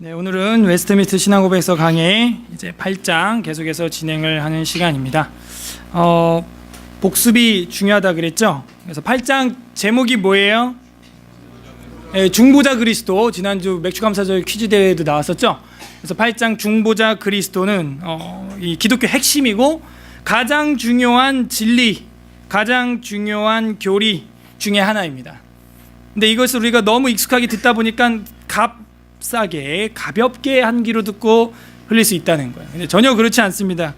네, 오늘은 웨스트민스터 신앙고백서 강의 이제 8장 계속해서 진행을 하는 시간입니다. 복습이 중요하다 그랬죠? 그래서 8장 제목이 뭐예요? 네, 중보자 그리스도. 지난주 맥주감사절 퀴즈 대회도 나왔었죠? 그래서 8장 중보자 그리스도는 이 기독교 핵심이고 가장 중요한 진리, 가장 중요한 교리 중에 하나입니다. 근데 이것을 우리가 너무 익숙하게 듣다 보니까 값싸게 가볍게 한 귀로 듣고 흘릴 수 있다는 거예요. 근데 전혀 그렇지 않습니다.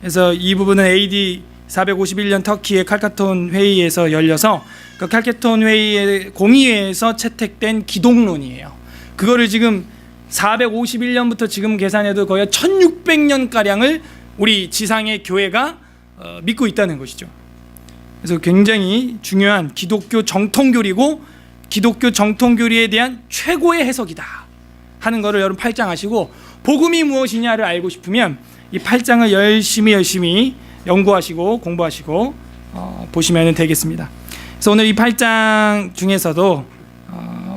그래서 이 부분은 AD 451년 터키의 칼카톤 회의에서 열려서 그 칼카톤 회의의 공의회에서 채택된 기독론이에요. 그거를 지금 451년부터 지금 계산해도 거의 1600년가량을 우리 지상의 교회가 믿고 있다는 것이죠. 그래서 굉장히 중요한 기독교 정통교리고 기독교 정통교리에 대한 최고의 해석이다 하는 것을 여러분 8장 아시고, 복음이 무엇이냐를 알고 싶으면 이 8장을 열심히 연구하시고 공부하시고 보시면 되겠습니다. 그래서 오늘 이 8장 중에서도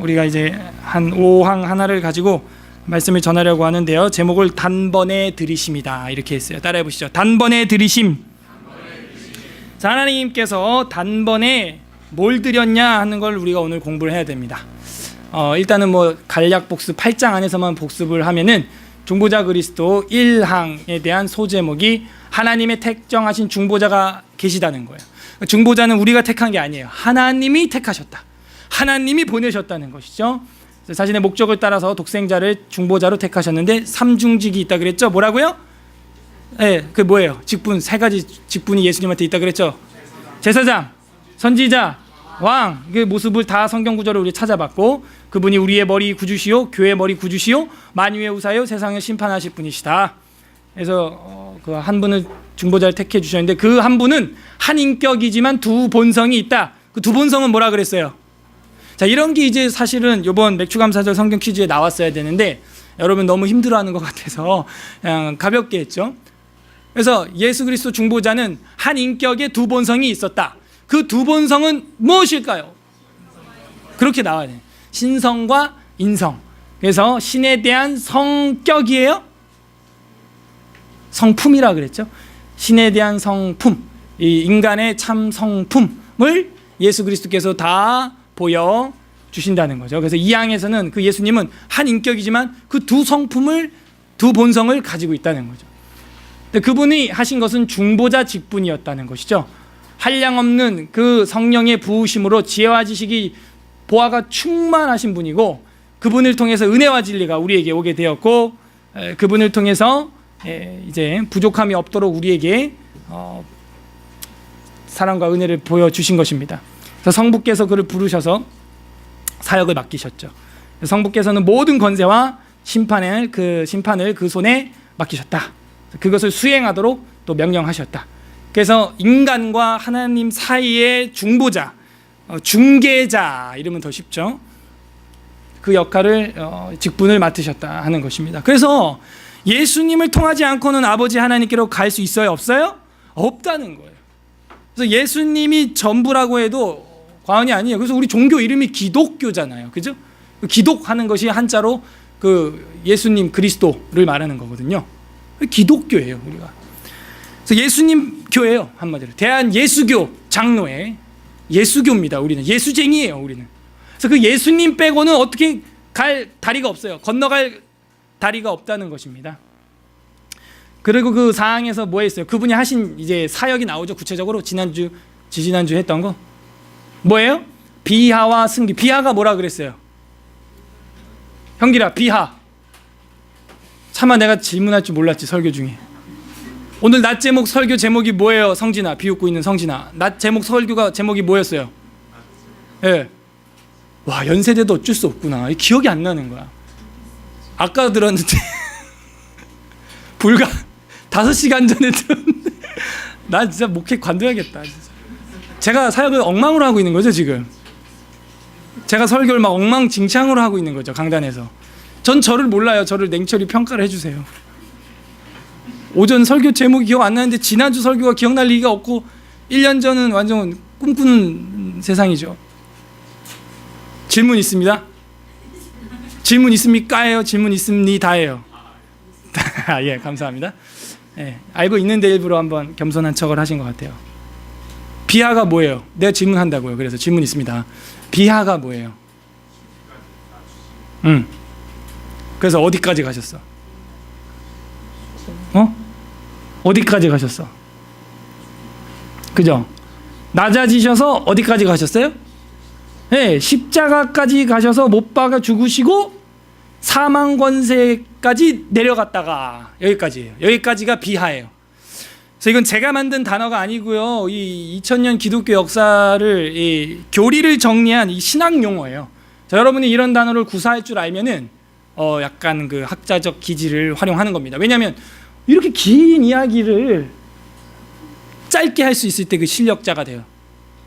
우리가 이제 한 5항 하나를 가지고 말씀을 전하려고 하는데요. 제목을 단번에 들이심이다 이렇게 했어요. 따라해 보시죠. 단번에 들이심. 자, 하나님께서 단번에 뭘 드렸냐 하는 걸 우리가 오늘 공부를 해야 됩니다. 일단은 뭐 간략 복습 8장 안에서만 복습을 하면은 중보자 그리스도 1항에 대한 소제목이 하나님의 택정하신 중보자가 계시다는 거예요. 중보자는 우리가 택한 게 아니에요. 하나님이 택하셨다. 하나님이 보내셨다는 것이죠. 자신의 목적을 따라서 독생자를 중보자로 택하셨는데 삼중직이 있다 그랬죠. 뭐라고요? 네, 그 뭐예요? 직분, 세 가지 직분이 예수님한테 있다 그랬죠. 제사장, 선지자, 왕. 그 모습을 다 성경 구절을 우리 찾아봤고, 그분이 우리의 머리 구주시오, 교회의 머리 구주시오, 만유의 우사요, 세상을 심판하실 분이시다. 그래서 그 한 분을 중보자를 택해 주셨는데 그 한 분은 한 인격이지만 두 본성이 있다. 그 두 본성은 뭐라 그랬어요? 자, 이런 게 이제 사실은 이번 맥주감사절 성경 퀴즈에 나왔어야 되는데 여러분 너무 힘들어하는 것 같아서 그냥 가볍게 했죠. 그래서 예수 그리스도 중보자는 한 인격에 두 본성이 있었다. 그 두 본성은 무엇일까요? 그렇게 나와야 돼요. 신성과 인성. 그래서 신에 대한 성격이에요. 성품이라 그랬죠. 신에 대한 성품, 이 인간의 참 성품을 예수 그리스도께서 다 보여주신다는 거죠. 그래서 이 항에서는 그 예수님은 한 인격이지만 그 두 성품을, 두 본성을 가지고 있다는 거죠. 근데 그분이 하신 것은 중보자 직분이었다는 것이죠. 한량없는 그 성령의 부으심으로 지혜와 지식이 보화가 충만하신 분이고, 그분을 통해서 은혜와 진리가 우리에게 오게 되었고, 그분을 통해서 이제 부족함이 없도록 우리에게 사랑과 은혜를 보여주신 것입니다. 그래서 성부께서 그를 부르셔서 사역을 맡기셨죠. 성부께서는 모든 권세와 심판을 그 손에 맡기셨다. 그것을 수행하도록 또 명령하셨다. 그래서 인간과 하나님 사이의 중보자, 중개자, 이러면 더 쉽죠. 그 역할을 직분을 맡으셨다 하는 것입니다. 그래서 예수님을 통하지 않고는 아버지 하나님께로 갈 수 있어요? 없어요? 없다는 거예요. 그래서 예수님이 전부라고 해도 과언이 아니에요. 그래서 우리 종교 이름이 기독교잖아요. 그죠? 기독하는 것이 한자로 그 예수님 그리스도를 말하는 거거든요. 기독교예요, 우리가. 그래서 예수님 교회예요, 한마디로. 대한 예수교 장로회 예수교입니다. 우리는 예수쟁이에요, 우리는. 그래서 그 예수님 빼고는 어떻게 갈 다리가 없어요. 건너갈 다리가 없다는 것입니다. 그리고 그 사항에서 뭐 했어요? 그분이 하신 이제 사역이 나오죠. 구체적으로 지지난주 했던 거 뭐예요? 비하와 승기. 비하가 뭐라 그랬어요? 형기라, 비하. 차마 내가 질문할 줄 몰랐지, 설교 중에. 오늘 낮 제목 설교 제목이 뭐예요? 성진아, 비웃고 있는 성진아. 낮 제목 설교가 제목이 뭐였어요? 예. 와, 연세대도 어쩔 수 없구나. 기억이 안 나는 거야. 아까 들었는데 불과 5시간 전에 들었는데 나 진짜 목회 관둬야겠다. 진짜. 제가 사역을 엉망으로 하고 있는 거죠, 지금. 제가 설교를 막 엉망진창으로 하고 있는 거죠, 강단에서. 전 저를 몰라요. 저를 냉철히 평가를 해주세요. 오전 설교 제목이 기억 안 나는데 지난주 설교가 기억날 리가 없고 1년 전은 완전 꿈꾸는 세상이죠. 질문 있습니다. 질문 있습니까?예요. 질문 있습니다예요. 예, 감사합니다. 예, 알고 있는데 일부러 한번 겸손한 척을 하신 것 같아요. 비하가 뭐예요? 내가 질문한다고요. 그래서 질문 있습니다. 비하가 뭐예요? 그래서 어디까지 가셨어? 어디까지 가셨어? 그죠? 낮아지셔서 어디까지 가셨어요? 네, 십자가까지 가셔서 못 박아 죽으시고 사망 권세까지 내려갔다가 여기까지예요. 여기까지가 비하예요. 그래서 이건 제가 만든 단어가 아니고요. 이 2000년 기독교 역사를 이 교리를 정리한 이 신학 용어예요. 자, 여러분이 이런 단어를 구사할 줄 알면은 약간 그 학자적 기질을 활용하는 겁니다. 왜냐하면 이렇게 긴 이야기를 짧게 할 수 있을 때 그 실력자가 돼요.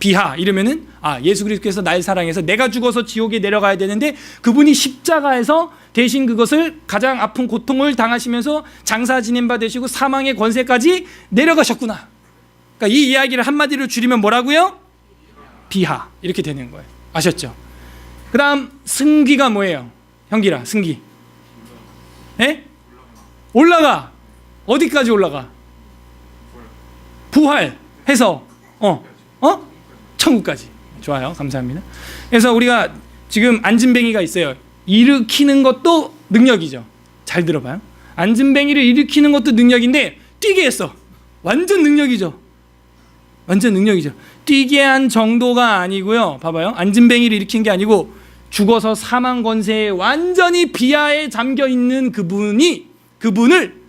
비하 이러면은 예수 그리스도께서 날 사랑해서 내가 죽어서 지옥에 내려가야 되는데 그분이 십자가에서 대신 그것을 가장 아픈 고통을 당하시면서 장사 지낸 바 되시고 사망의 권세까지 내려가셨구나. 그러니까 이 이야기를 한마디로 줄이면 뭐라고요? 비하 이렇게 되는 거예요. 아셨죠? 그 다음 승기가 뭐예요? 형기라 승기. 예? 올라가. 어디까지 올라가? 부활해서 천국까지. 좋아요. 감사합니다. 그래서 우리가 지금 안진뱅이가 있어요. 일으키는 것도 능력이죠. 잘 들어봐요. 안진뱅이를 일으키는 것도 능력인데 뛰게 했어. 완전 능력이죠. 완전 능력이죠. 뛰게 한 정도가 아니고요. 봐봐요. 안진뱅이를 일으킨 게 아니고 죽어서 사망 권세에 완전히 비하에 잠겨 있는 그분을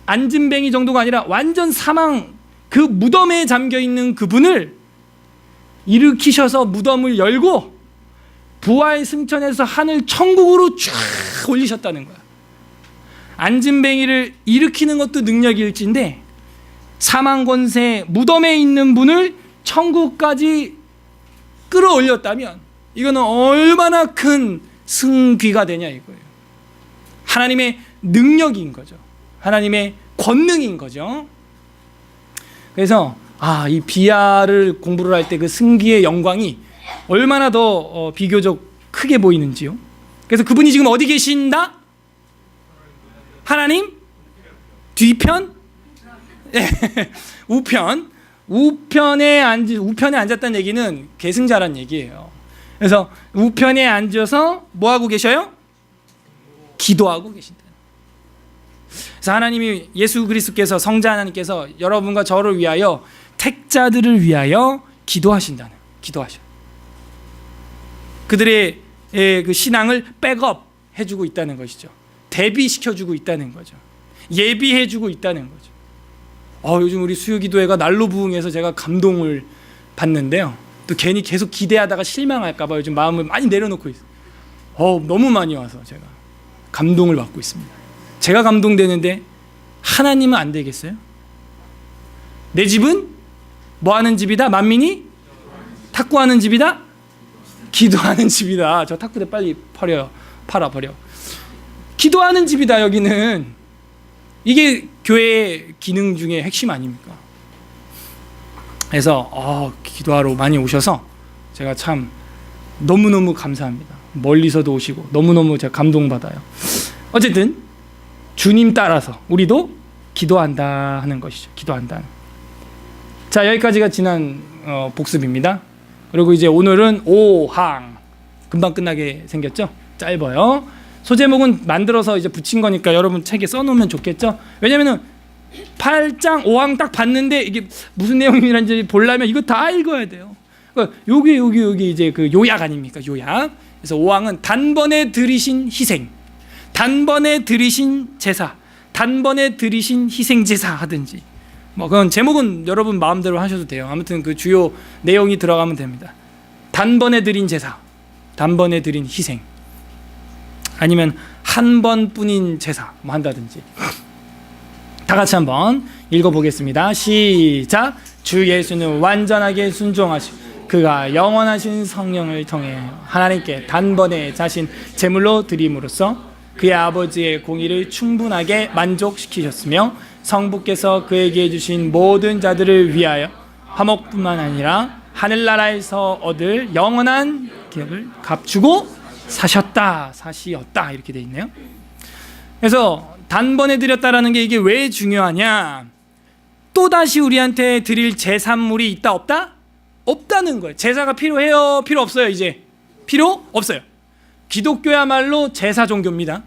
안진뱅이 정도가 아니라 완전 사망 그 무덤에 잠겨 있는 그분을 일으키셔서 무덤을 열고 부활 승천해서 하늘 천국으로 쫙 올리셨다는 거야. 안진뱅이를 일으키는 것도 능력일진데 사망 권세 무덤에 있는 분을 천국까지 끌어올렸다면 이거는 얼마나 큰 승귀가 되냐 이거예요. 하나님의 능력인 거죠. 하나님의 권능인 거죠. 그래서 이 비하를 공부를 할 때 그 승기의 영광이 얼마나 더 비교적 크게 보이는지요. 그래서 그분이 지금 어디 계신다? 하나님 뒤편 우편에 앉았다는 얘기는 계승자란 얘기예요. 그래서 우편에 앉아서 뭐 하고 계셔요? 기도하고 계신다. 그래서 하나님이 예수 그리스도께서 성자 하나님께서 여러분과 저를 위하여 택자들을 위하여 기도하신다는 기도하셔. 그들의 그 신앙을 백업 해주고 있다는 것이죠. 대비시켜주고 있다는 거죠. 예비해주고 있다는 거죠. 요즘 우리 수요기도회가 날로 부흥해서 제가 감동을 받는데요. 또 괜히 계속 기대하다가 실망할까봐 요즘 마음을 많이 내려놓고 있어요. 너무 많이 와서 제가 감동을 받고 있습니다. 제가 감동되는데 하나님은 안 되겠어요? 내 집은 뭐하는 집이다? 만민이 탁구하는 집이다? 기도하는 집이다. 저 탁구대 빨리 팔아버려. 기도하는 집이다. 여기는 이게 교회의 기능 중에 핵심 아닙니까? 그래서 기도하러 많이 오셔서 제가 참 너무너무 감사합니다. 멀리서도 오시고 너무너무 제가 감동받아요. 어쨌든 주님 따라서 우리도 기도한다 하는 것이죠. 기도한다. 자, 여기까지가 지난 복습입니다. 그리고 이제 오늘은 5항 금방 끝나게 생겼죠? 짧아요. 소제목은 만들어서 이제 붙인 거니까 여러분 책에 써놓으면 좋겠죠? 왜냐면은 8장 5항 딱 봤는데 이게 무슨 내용이란지 보려면 이거 다 읽어야 돼요. 그러니까 여기 이제 그 요약 아닙니까? 요약. 그래서 5항은 단번에 들이신 희생, 단번에 들이신 제사, 단번에 들이신 희생 제사 하든지 그건 제목은 여러분 마음대로 하셔도 돼요. 아무튼 그 주요 내용이 들어가면 됩니다. 단번에 드린 제사, 단번에 드린 희생, 아니면 한 번뿐인 제사 한다든지. 다 같이 한번 읽어보겠습니다. 시작. 주 예수는 완전하게 순종하시고 그가 영원하신 성령을 통해 하나님께 단번에 자신 제물로 드림으로써 그의 아버지의 공의를 충분하게 만족시키셨으며 성부께서 그에게 주신 모든 자들을 위하여 화목뿐만 아니라 하늘나라에서 얻을 영원한 기업을 값주고 사셨다, 사시었다 이렇게 돼 있네요. 그래서 단번에 드렸다라는 게 이게 왜 중요하냐? 또다시 우리한테 드릴 제산물이 있다 없다? 없다는 거예요. 제사가 필요해요? 필요 없어요? 이제 필요 없어요. 기독교야말로 제사 종교입니다.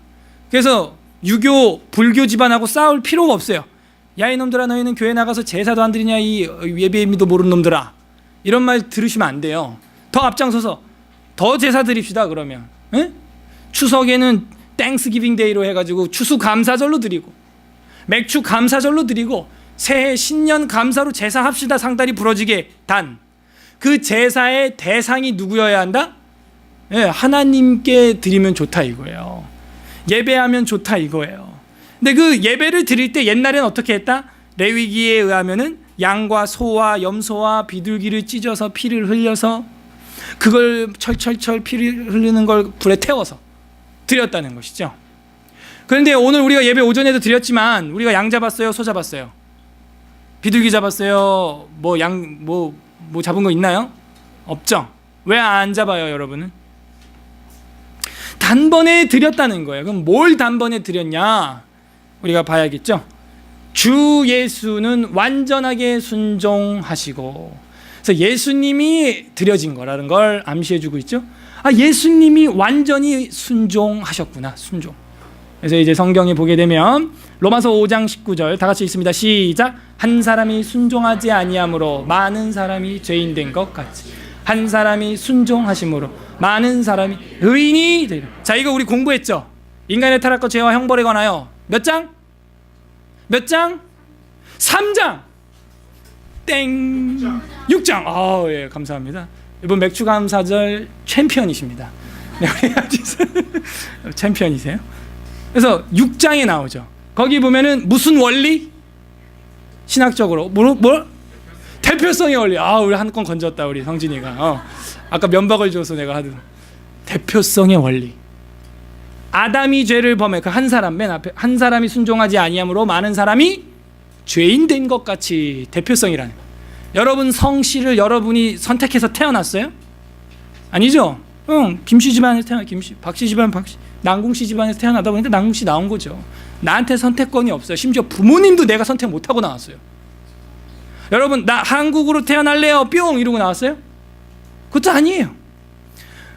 그래서 유교, 불교 집안하고 싸울 필요가 없어요. 야 이놈들아, 너희는 교회 나가서 제사도 안 드리냐, 이 예배의미도 모르는 놈들아, 이런 말 들으시면 안 돼요. 더 앞장서서 더 제사 드립시다. 그러면 추석에는 땡스기빙 데이로 해가지고 추수감사절로 드리고, 맥주 감사절로 드리고, 새해 신년 감사로 제사합시다. 상다리 부러지게. 단 그 제사의 대상이 누구여야 한다? 하나님께 드리면 좋다 이거예요. 예배하면 좋다 이거예요. 근데 그 예배를 드릴 때 옛날에는 어떻게 했다? 레위기에 의하면은 양과 소와 염소와 비둘기를 찢어서 피를 흘려서 그걸 철철철 피를 흐르는 걸 불에 태워서 드렸다는 것이죠. 그런데 오늘 우리가 예배 오전에도 드렸지만 우리가 양 잡았어요? 소 잡았어요? 비둘기 잡았어요? 뭐 잡은 거 있나요? 없죠? 왜 안 잡아요, 여러분은? 단번에 드렸다는 거예요. 그럼 뭘 단번에 드렸냐? 우리가 봐야겠죠? 주 예수는 완전하게 순종하시고, 그래서 예수님이 드려진 거라는 걸 암시해주고 있죠. 아, 예수님이 완전히 순종하셨구나. 순종. 그래서 이제 성경에 보게 되면 로마서 5장 19절 다 같이 읽습니다. 시작. 한 사람이 순종하지 아니함으로 많은 사람이 죄인 된 것 같이 한 사람이 순종하심으로 많은 사람이 의인이 되리라. 자, 이거 우리 공부했죠. 인간의 타락과 죄와 형벌에 관하여 몇 장? 몇 장? 3장. 땡. 6장. 아, 예, 감사합니다. 이번 맥주 감사절 챔피언이십니다. 네, 챔피언이세요? 그래서 6장에 나오죠. 거기 보면은 무슨 원리? 신학적으로 뭘? 대표성의 원리. 아, 우리 한 건 건졌다 우리 성진이가. 아까 면박을 줘서 내가 하던 대표성의 원리. 아담이 죄를 범해 그 한 사람 맨 앞에 한 사람이 순종하지 아니함으로 많은 사람이 죄인 된 것 같이 대표성이라는. 여러분 성씨를 여러분이 선택해서 태어났어요? 아니죠. 김씨 집안에서 태어나 김씨, 박씨 집안 박씨, 남궁씨 집안에서 태어나다 보니까 남궁씨 나온 거죠. 나한테 선택권이 없어요. 심지어 부모님도 내가 선택 못하고 나왔어요. 여러분, 나 한국으로 태어날래요 뿅 이러고 나왔어요? 그것도 아니에요.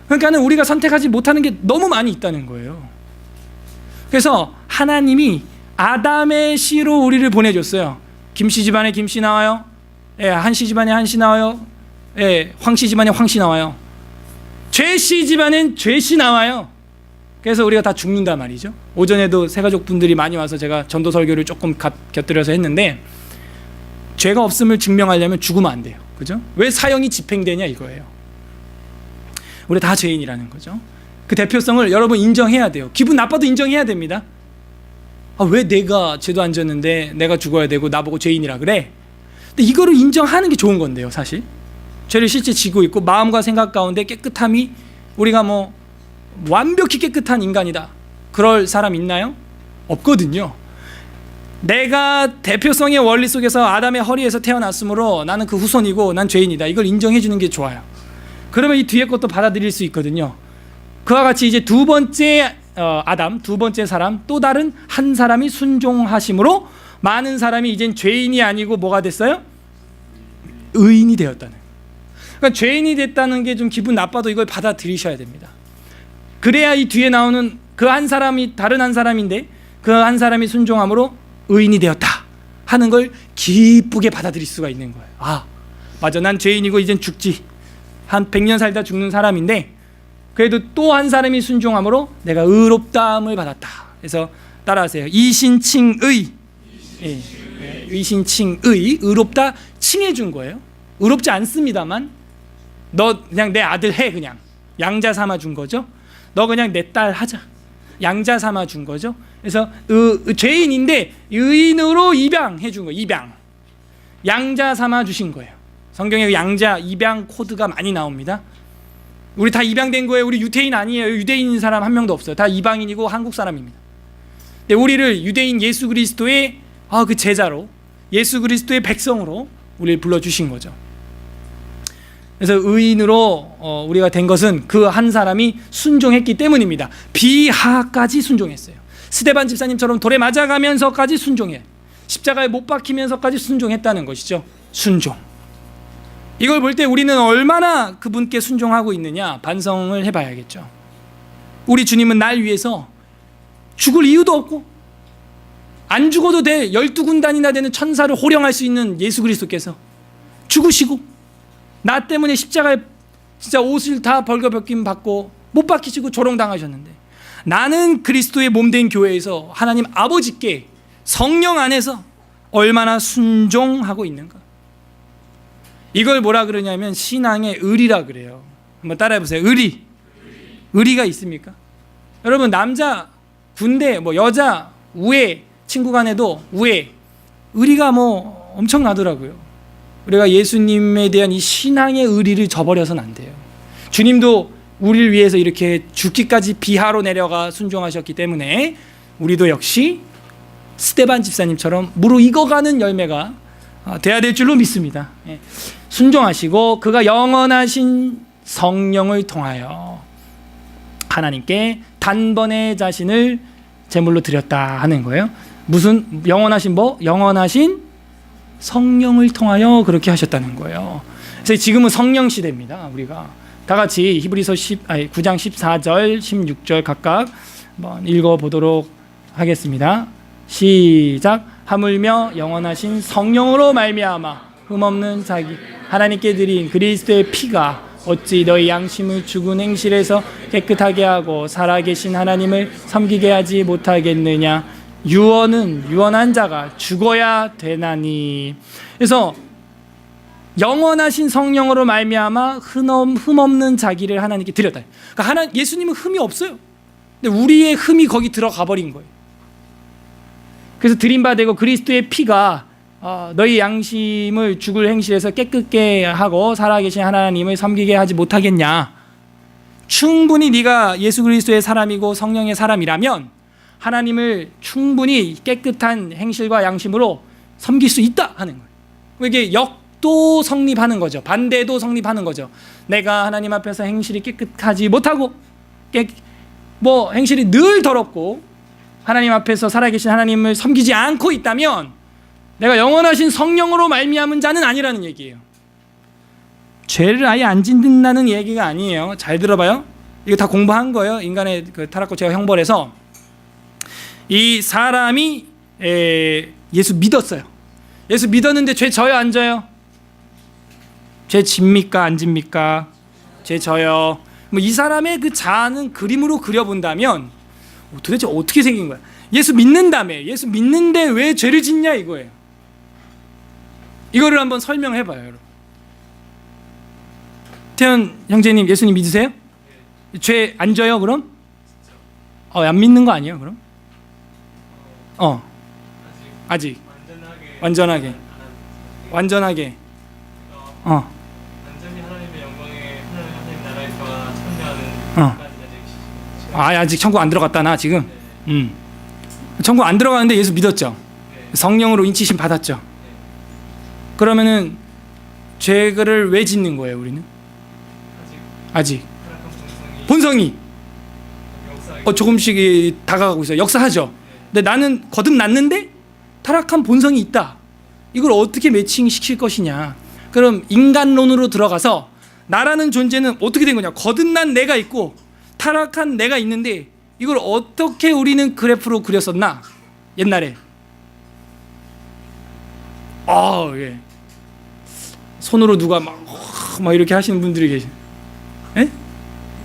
그러니까는 우리가 선택하지 못하는 게 너무 많이 있다는 거예요. 그래서 하나님이 아담의 씨로 우리를 보내줬어요. 김씨 집안에 김씨 나와요. 예, 한씨 집안에 한씨 나와요. 예, 황씨 집안에 황씨 나와요. 죄씨 집안엔 죄씨 나와요. 그래서 우리가 다 죽는단 말이죠. 오전에도 새가족 분들이 많이 와서 제가 전도 설교를 조금 곁들여서 했는데, 죄가 없음을 증명하려면 죽으면 안 돼요. 그죠? 왜 사형이 집행되냐 이거예요. 우리 다 죄인이라는 거죠. 그 대표성을 여러분 인정해야 돼요. 기분 나빠도 인정해야 됩니다. 아, 왜 내가 죄도 안 졌는데 내가 죽어야 되고 나보고 죄인이라 그래? 근데 이거를 인정하는 게 좋은 건데요, 사실. 죄를 실제 지고 있고 마음과 생각 가운데 깨끗함이, 우리가 뭐 완벽히 깨끗한 인간이다 그럴 사람 있나요? 없거든요. 내가 대표성의 원리 속에서 아담의 허리에서 태어났으므로 나는 그 후손이고 난 죄인이다, 이걸 인정해 주는 게 좋아요. 그러면 이 뒤에 것도 받아들일 수 있거든요. 그와 같이 이제 두 번째 아담, 두 번째 사람, 또 다른 한 사람이 순종하심으로 많은 사람이 이젠 죄인이 아니고 뭐가 됐어요? 의인이 되었다는. 그러니까 죄인이 됐다는 게 좀 기분 나빠도 이걸 받아들이셔야 됩니다. 그래야 이 뒤에 나오는 그 한 사람이 다른 한 사람인데 그 한 사람이 순종함으로 의인이 되었다 하는 걸 기쁘게 받아들일 수가 있는 거예요. 아, 맞아, 난 죄인이고 이젠 죽지. 한 100년 살다 죽는 사람인데 그래도 또 한 사람이 순종함으로 내가 의롭다함을 받았다. 그래서 따라하세요. 이신칭의. 예, 의신칭의. 의롭다 칭해준 거예요. 의롭지 않습니다만 너 그냥 내 아들 해, 그냥 양자 삼아 준 거죠. 너 그냥 내 딸 하자, 양자 삼아 준 거죠. 그래서 죄인인데 의인으로 입양해 준 거예요. 입양, 양자 삼아 주신 거예요. 성경에 양자, 입양 코드가 많이 나옵니다. 우리 다 입양된 거예요. 우리 유태인 아니에요. 유대인인 사람 한 명도 없어요. 다 이방인이고 한국 사람입니다. 근데 우리를 유대인 예수 그리스도의 그 제자로, 예수 그리스도의 백성으로 우리를 불러주신 거죠. 그래서 의인으로 우리가 된 것은 그 한 사람이 순종했기 때문입니다. 비하까지 순종했어요. 스데반 집사님처럼 돌에 맞아가면서까지 순종해, 십자가에 못 박히면서까지 순종했다는 것이죠. 순종. 이걸 볼 때 우리는 얼마나 그분께 순종하고 있느냐 반성을 해봐야겠죠. 우리 주님은 날 위해서 죽을 이유도 없고 안 죽어도 돼 12군단이나 되는 천사를 호령할 수 있는 예수 그리스도께서 죽으시고 나 때문에 십자가에 진짜 옷을 다 벌거벗김 받고 못 박히시고 조롱당하셨는데, 나는 그리스도의 몸된 교회에서 하나님 아버지께 성령 안에서 얼마나 순종하고 있는가. 이걸 뭐라 그러냐면 신앙의 의리라 그래요. 한번 따라해 보세요. 의리. 의리가 있습니까? 여러분, 남자 군대 뭐 여자 우애 친구 간에도 우애 의리가 뭐 엄청나더라고요. 우리가 예수님에 대한 이 신앙의 의리를 저버려서는 안 돼요. 주님도 우리를 위해서 이렇게 죽기까지 비하로 내려가 순종하셨기 때문에 우리도 역시 스데반 집사님처럼 무르익어가는 열매가 돼야 될 줄로 믿습니다. 순종하시고 그가 영원하신 성령을 통하여 하나님께 단번에 자신을 제물로 드렸다 하는 거예요. 무슨 영원하신 뭐? 영원하신 성령을 통하여 그렇게 하셨다는 거예요. 그래서 지금은 성령 시대입니다. 우리가 다 같이 히브리서 9장 14절 16절 각각 한번 읽어보도록 하겠습니다. 시작. 하물며 영원하신 성령으로 말미암아 흠없는 자기 하나님께 드린 그리스도의 피가 어찌 너희 양심을 죽은 행실에서 깨끗하게 하고 살아계신 하나님을 섬기게 하지 못하겠느냐. 유언은 유언한 자가 죽어야 되나니. 그래서 영원하신 성령으로 말미암아 흠없는 자기를 하나님께 드렸다. 그러니까 예수님은 흠이 없어요. 근데 우리의 흠이 거기 들어가 버린 거예요. 그래서 드림받고 그리스도의 피가 너희 양심을 죽을 행실에서 깨끗게 하고 살아계신 하나님을 섬기게 하지 못하겠냐. 충분히 네가 예수 그리스도의 사람이고 성령의 사람이라면 하나님을 충분히 깨끗한 행실과 양심으로 섬길 수 있다 하는 거예요. 이게 역도 성립하는 거죠. 반대도 성립하는 거죠. 내가 하나님 앞에서 행실이 깨끗하지 못하고 행실이 늘 더럽고 하나님 앞에서 살아계신 하나님을 섬기지 않고 있다면 내가 영원하신 성령으로 말미암은 자는 아니라는 얘기예요. 죄를 아예 안 짓는다는 얘기가 아니에요. 잘 들어봐요. 이거 다 공부한 거예요. 인간의 그 타락과 죄와 형벌에서 이 사람이 예수 믿었어요. 예수 믿었는데 죄 져요, 안 져요? 죄 집니까, 안 집니까? 죄 져요. 뭐 이 사람의 그 자아는 그림으로 그려본다면 도대체 어떻게 생긴 거야? 예수 믿는다며. 예수 믿는데 왜 죄를 짓냐 이거예요. 이거를 한번 설명해봐요, 여러분. 태현 형제님, 예수님 믿으세요? 죄 안 져요, 그럼? 안 믿는 거 아니에요, 그럼? 아직 완전하게 완전히 하나님의 영광에 하나님 나라에서 참여하는 아직 천국 안 들어갔다 나 지금. 천국 안 들어가는데 예수 믿었죠. 성령으로 인치심 받았죠. 그러면은 죄를 왜 짓는 거예요, 우리는? 아직 본성이 조금씩 다가가고 있어요. 역사하죠. 근데 나는 거듭났는데 타락한 본성이 있다. 이걸 어떻게 매칭시킬 것이냐. 그럼 인간론으로 들어가서 나라는 존재는 어떻게 된 거냐. 거듭난 내가 있고 타락한 내가 있는데 이걸 어떻게 우리는 그래프로 그렸었나 옛날에. 예. 손으로 누가 막 이렇게 하시는 분들이 계시. 예?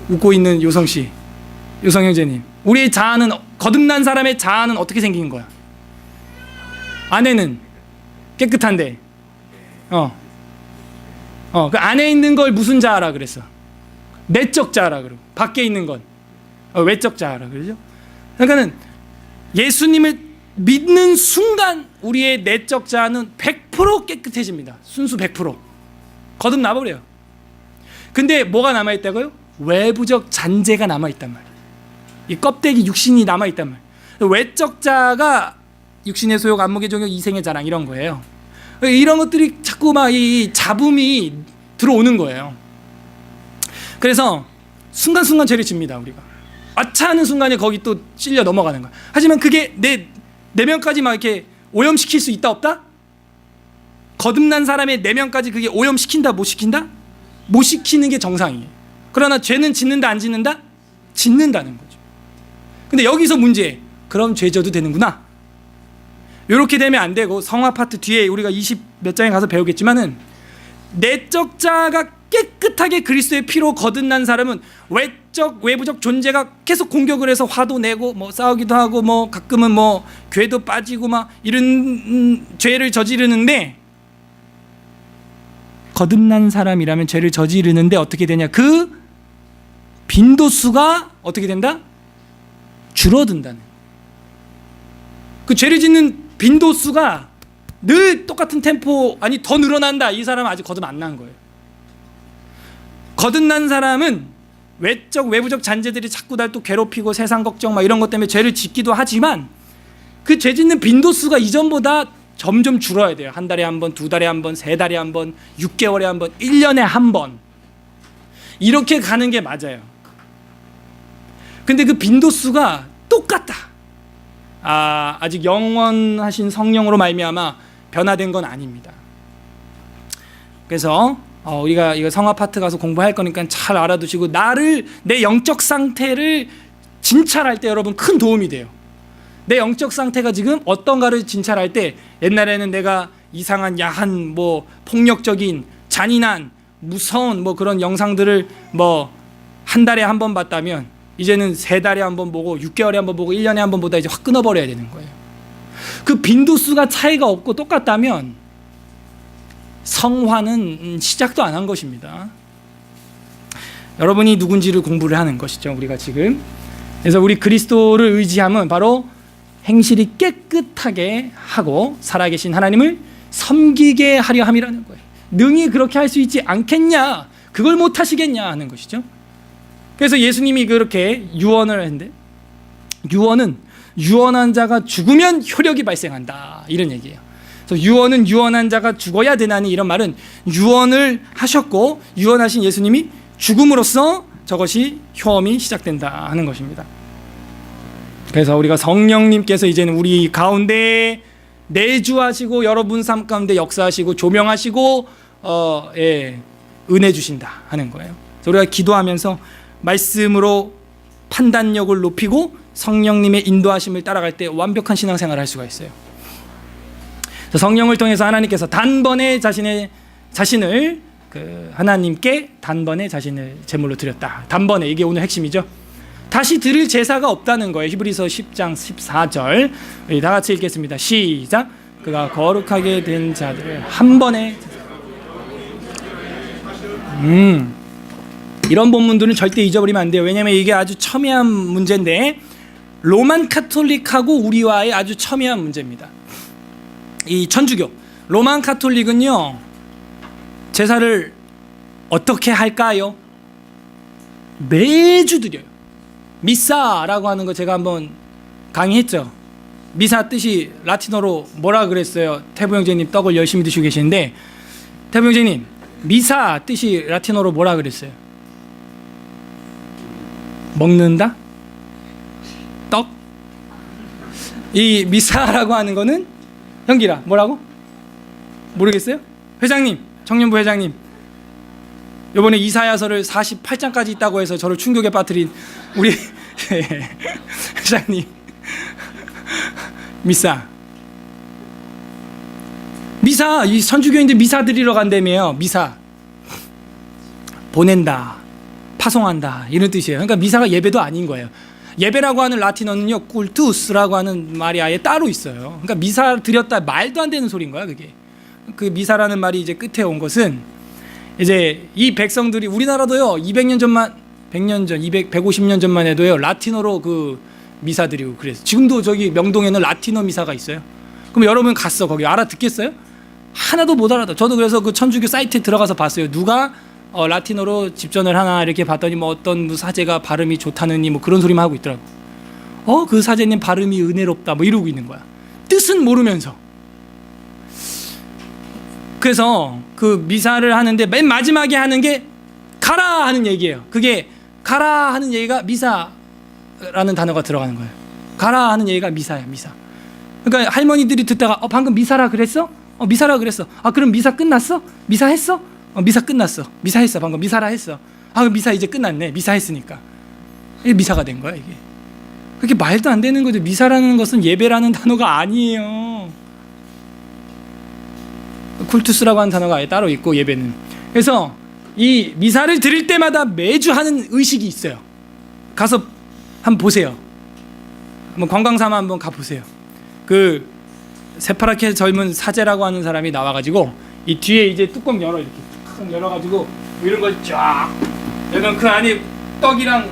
웃고 있는 요성씨, 요성 형제님. 우리의 자아는, 거듭난 사람의 자아는 어떻게 생긴 거야? 안에는 깨끗한데 그 안에 있는 걸 무슨 자아라 그랬어? 내적 자아라 그러고, 밖에 있는 건 외적 자아라 그러죠. 그러니까는 예수님을 믿는 순간 우리의 내적 자아는 100% 깨끗해집니다. 순수 100% 거듭나 버려요. 근데 뭐가 남아 있다고요? 외부적 잔재가 남아 있단 말이에요. 이 껍데기 육신이 남아 있단 말이에요. 외적 자아가 육신의 소욕, 안목의 정욕, 이생의 자랑 이런 거예요. 이런 것들이 자꾸 막 이 잡음이 들어오는 거예요. 그래서 순간순간 죄를 집니다. 우리가 아차 하는 순간에 거기 또 찔려 넘어가는 거야. 하지만 그게 내 내면까지 막 이렇게 오염시킬 수 있다 없다? 거듭난 사람의 내면까지 그게 오염시킨다 못 시킨다? 못 시키는 게 정상이에요. 그러나 죄는 짓는다 안 짓는다? 짓는다는 거죠. 근데 여기서 문제, 그럼 죄 져도 되는구나. 이렇게 되면 안 되고, 성화 파트 뒤에 우리가 20 몇 장에 가서 배우겠지만은, 내적 자가 깨끗하게 그리스도의 피로 거듭난 사람은 외적 외부적 존재가 계속 공격을 해서 화도 내고 뭐 싸우기도 하고 뭐 가끔은 뭐 괴도 빠지고 막 이런 죄를 저지르는데, 거듭난 사람이라면 죄를 저지르는데 어떻게 되냐, 그 빈도수가 어떻게 된다? 줄어든다는. 그 죄를 짓는 빈도수가 늘 똑같은 템포, 아니 더 늘어난다. 이 사람은 아직 거듭 안 난 거예요. 거듭난 사람은 외적 외부적 잔재들이 자꾸 날 또 괴롭히고 세상 걱정 막 이런 것 때문에 죄를 짓기도 하지만, 그 죄 짓는 빈도수가 이전보다 점점 줄어야 돼요. 한 달에 한 번, 두 달에 한 번, 세 달에 한 번, 6개월에 한 번, 1년에 한 번, 이렇게 가는 게 맞아요. 근데 그 빈도수가 똑같다. 아직 영원하신 성령으로 말미암아 변화된 건 아닙니다. 그래서 우리가 이거 성화 파트 가서 공부할 거니까 잘 알아두시고, 내 영적 상태를 진찰할 때 여러분 큰 도움이 돼요. 내 영적 상태가 지금 어떤가를 진찰할 때, 옛날에는 내가 이상한 야한 뭐 폭력적인 잔인한 무서운 뭐 그런 영상들을 뭐 한 달에 한 번 봤다면, 이제는 세 달에 한 번 보고 6개월에 한 번 보고 1년에 한 번 보다 이제 확 끊어버려야 되는 거예요. 그 빈도수가 차이가 없고 똑같다면 성화는 시작도 안 한 것입니다. 여러분이 누군지를 공부를 하는 것이죠, 우리가 지금. 그래서 우리 그리스도를 의지함은 바로 행실이 깨끗하게 하고 살아계신 하나님을 섬기게 하려 함이라는 거예요. 능히 그렇게 할 수 있지 않겠냐, 그걸 못 하시겠냐 하는 것이죠. 그래서 예수님이 그렇게 유언을 했는데, 유언은 유언한 자가 죽으면 효력이 발생한다, 이런 얘기예요. 그래서 유언은 유언한 자가 죽어야 되나니, 이런 말은 유언을 하셨고 유언하신 예수님이 죽음으로써 저것이 효험이 시작된다 하는 것입니다. 그래서 우리가 성령님께서 이제는 우리 가운데 내주하시고 여러분 삶 가운데 역사하시고 조명하시고 은혜 주신다 하는 거예요. 그래서 우리가 기도하면서 말씀으로 판단력을 높이고 성령님의 인도하심을 따라갈 때 완벽한 신앙생활을 할 수가 있어요. 성령을 통해서 하나님께서 단번에 자신을 하나님께 단번에 자신을 제물로 드렸다. 단번에, 이게 오늘 핵심이죠. 다시 드릴 제사가 없다는 거예요. 히브리서 10장 14절 우리 다 같이 읽겠습니다. 시작. 그가 거룩하게 된 자들을 한 번에. 이런 본문들은 절대 잊어버리면 안 돼요. 왜냐하면 이게 아주 첨예한 문제인데, 로만 카톨릭하고 우리와의 아주 첨예한 문제입니다. 이 천주교 로만 카톨릭은요, 제사를 어떻게 할까요? 매주 드려요. 미사라고 하는 거 제가 한번 강의했죠. 미사 뜻이 라틴어로 뭐라 그랬어요? 태부 형제님 떡을 열심히 드시고 계시는데, 태부 형제님, 미사 뜻이 라틴어로 뭐라 그랬어요? 먹는다? 떡? 이 미사라고 하는 거는, 형기라 뭐라고? 모르겠어요? 회장님, 청년부 회장님, 요번에 이사야서를 48장까지 있다고 해서 저를 충격에 빠뜨린 우리 회장님, 미사, 이 천주교인들 미사 드리러 간다며요. 미사, 보낸다, 파송한다, 이런 뜻이에요. 그러니까 미사가 예배도 아닌 거예요. 예배라고 하는 라틴어는요, 꿀투스라고 하는 말이 아예 따로 있어요. 그러니까 미사 드렸다, 말도 안 되는 소리인 거야, 그게. 그 미사라는 말이 이제 끝에 온 것은, 이제 이 백성들이, 우리나라도요 200년 전만, 100년 전, 150년 전만 해도요 라틴어로 그 미사 드리고 그래서, 지금도 저기 명동에는 라틴어 미사가 있어요. 그럼 여러분 갔어, 거기 알아듣겠어요? 하나도 못 알아듣어. 저도 그래서 그 천주교 사이트에 들어가서 봤어요. 누가 라틴어로 집전을 하나 이렇게 봤더니 뭐 어떤 사제가 발음이 좋다느니 뭐 그런 소리만 하고 있더라고. 그 사제님 발음이 은혜롭다 뭐 이러고 있는 거야. 뜻은 모르면서. 그래서 그 미사를 하는데 맨 마지막에 하는 게 가라 하는 얘기예요. 그게 가라 하는 얘기가 미사라는 단어가 들어가는 거예요. 가라 하는 얘기가 미사야, 미사. 그러니까 할머니들이 듣다가 방금 미사라 그랬어? 미사라 그랬어. 그럼 미사 끝났어? 미사 했어? 미사 끝났어. 미사 했어. 방금 미사라 했어. 그럼 미사 이제 끝났네. 미사 했으니까. 이게 미사가 된 거야, 이게. 그게 말도 안 되는 거죠. 미사라는 것은 예배라는 단어가 아니에요. 쿨투스라고 하는 단어가 아예 따로 있고, 예배는. 그래서 이 미사를 드릴 때마다 매주 하는 의식이 있어요. 가서 한번 보세요. 한번 관광삼아 한번 가보세요. 그 새파랗게 젊은 사제라고 하는 사람이 나와가지고 이 뒤에 이제 뚜껑 열어, 이렇게 뚜껑 열어가지고 이런 걸 쫙 열면 그 안에 떡이랑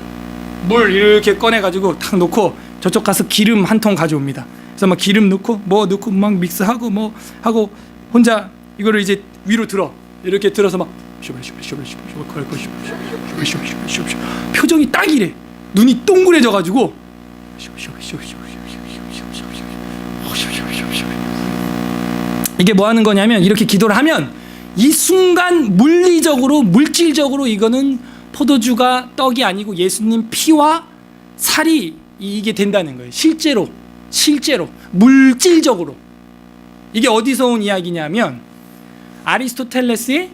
물 이렇게 꺼내가지고 탁 놓고 저쪽 가서 기름 한 통 가져옵니다. 그래서 막 기름 넣고 뭐 넣고 막 믹스하고 뭐 하고 혼자 이거를 이제 위로 들어, 이렇게 들어서 막 표정이 딱 이래. 눈이 동그래져가지고 이게 뭐 하는 거냐면, 이렇게 기도를 하면 이 순간 물리적으로 물질적으로 이거는 포도주가 떡이 아니고 예수님 피와 살이 이게 된다는 거예요. 실제로 물질적으로. 이게 어디서 온 이야기냐면 아리스토텔레스의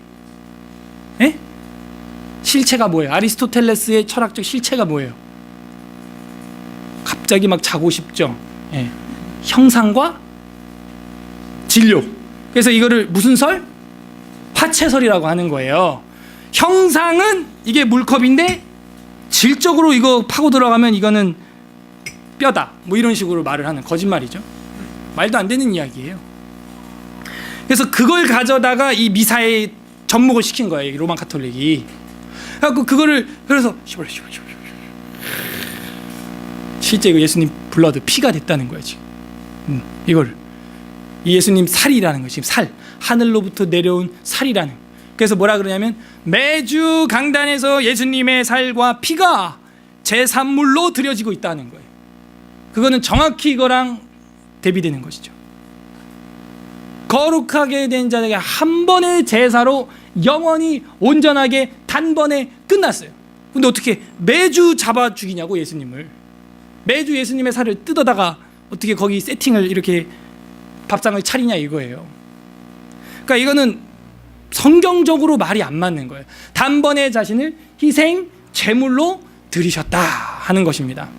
실체가 뭐예요? 아리스토텔레스의 철학적 실체가 뭐예요? 갑자기 막 자고 싶죠. 형상과 진료. 그래서 이거를 무슨 설? 화채설이라고 하는 거예요. 형상은 이게 물컵인데 질적으로 이거 파고 들어가면 이거는 뼈다, 뭐 이런 식으로 말을 하는 거짓말이죠. 말도 안 되는 이야기예요. 그래서 그걸 가져다가 이 미사에 접목을 시킨 거예요, 이 로마 카톨릭이. 그래서 그거를 그래서 실제 이거 예수님 블러드 피가 됐다는 거예요 지금. 이걸 이 예수님 살이라는 거예요. 지금 살, 하늘로부터 내려온 살이라는. 그래서 뭐라 그러냐면 매주 강단에서 예수님의 살과 피가 제산물로 드려지고 있다는 거예요. 그거는 정확히 이거랑 대비되는 것이죠. 거룩하게 된 자에게 한 번의 제사로 영원히 온전하게 단번에 끝났어요. 근데 어떻게 매주 잡아 죽이냐고, 예수님을. 매주 예수님의 살을 뜯어다가 어떻게 거기 세팅을 이렇게 밥상을 차리냐 이거예요. 그러니까 이거는 성경적으로 말이 안 맞는 거예요. 단번에 자신을 희생 제물로 드리셨다 하는 것입니다.